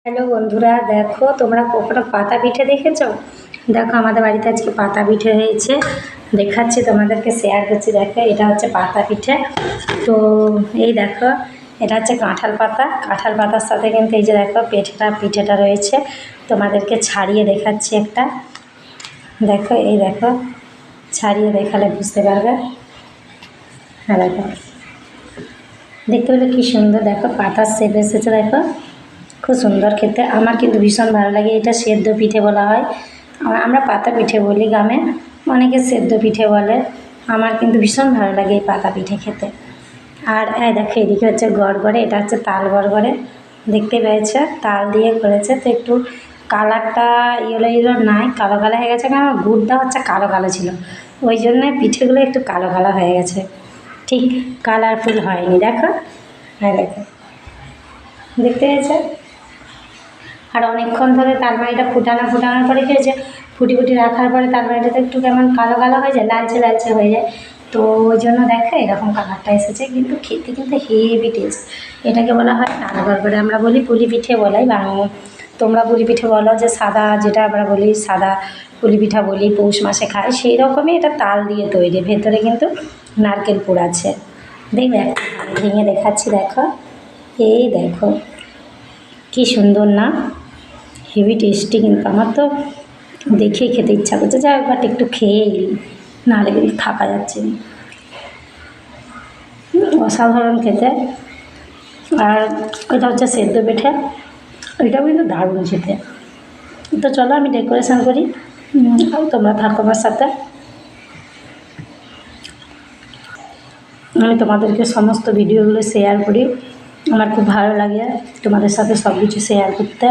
Hello বন্ধুরা, দেখো তোমরা কখনো পাতা পিঠে দেখেছো? দেখো আমাদের বাড়িতে আজকে পাতা পিঠে হয়েছে, দেখাচ্ছি তোমাদেরকে, শেয়ার করছি। দেখো এটা হচ্ছে পাতা পিঠে। তো এই দেখো, এটা হচ্ছে কাঁঠাল পাতা। কাঁঠাল পাতার সাথে কিন্তু এই যে দেখো পিঠেটা রয়েছে। তোমাদেরকে ছাড়িয়ে দেখাচ্ছি একটা। দেখো এই দেখো, ছাড়িয়ে দেখালে বুঝতে পারবে। হ্যাঁ দেখো, দেখতে পেলে কি সুন্দর। দেখো পাতার শেপ এসেছে, দেখো খুব সুন্দর খেতে। আমার কিন্তু ভীষণ ভালো লাগে। এটা সেদ্ধ পিঠে বলা হয়, আমরা পাতা পিঠে বলি গ্রামে, অনেকে সেদ্ধ পিঠে বলে। আমার কিন্তু ভীষণ ভালো লাগে এই পাতা পিঠে খেতে। আর দেখো এদিকে হচ্ছে গড়গড়ে, এটা হচ্ছে তাল গড়গড়ে, দেখতে পেয়েছে তাল দিয়ে করেছে। তো একটু কালারটা ইয়েলো ইয়েলো নাই, কালো কালো হয়ে গেছে, কারণ গুড়টা হচ্ছে কালো কালো ছিল, ওই জন্যে পিঠেগুলো একটু কালো কালো হয়ে গেছে, ঠিক কালারফুল হয়নি। দেখো, দেখো দেখতে পেয়েছে। আর অনেকক্ষণ ধরে তালমাড়িটা ফুটানোর পরে খেয়েছে, ফুটি রাখার পরে তালমাড়িটা একটু কেমন কালো কালো হয়ে যায়, লালচে লালচে হয়ে যায়। তো ওই জন্য দেখো এরকম কালারটা এসেছে, কিন্তু খেতে কিন্তু হেভি টেস্ট। এটাকে বলা হয় তাল গড়গড়ে, আমরা বলি পুলি পিঠে বলাই বাংলা। তোমরা পুলি পিঠে বলো, যে সাদা যেটা আমরা বলি সাদা পুলি পিঠা বলি, পৌষ মাসে খাই, সেই রকমই এটা তাল দিয়ে তৈরি, ভেতরে কিন্তু নারকেল পুর আছে। দেখবে ভেঙে দেখাচ্ছি, দেখো এই দেখো কি সুন্দর না, হেভি টেস্টি। কিন্তু আমার তো দেখেই খেতে ইচ্ছা করছে, যা একবার একটু খেয়ে এলি, নাহলে কিন্তু থাকা যাচ্ছে না। অসাধারণ খেতে। আর এটা হচ্ছে সেদ্ধ পিঠে, এটাও কিন্তু দারুণ খেতে। তো চলো আমি ডেকোরেশন করি, তোমরা থাকো আমার সাথে। আমি তোমাদেরকে সমস্ত ভিডিওগুলো শেয়ার করি, আমার খুব ভালো লাগে তোমাদের সাথে সব কিছু শেয়ার করতে।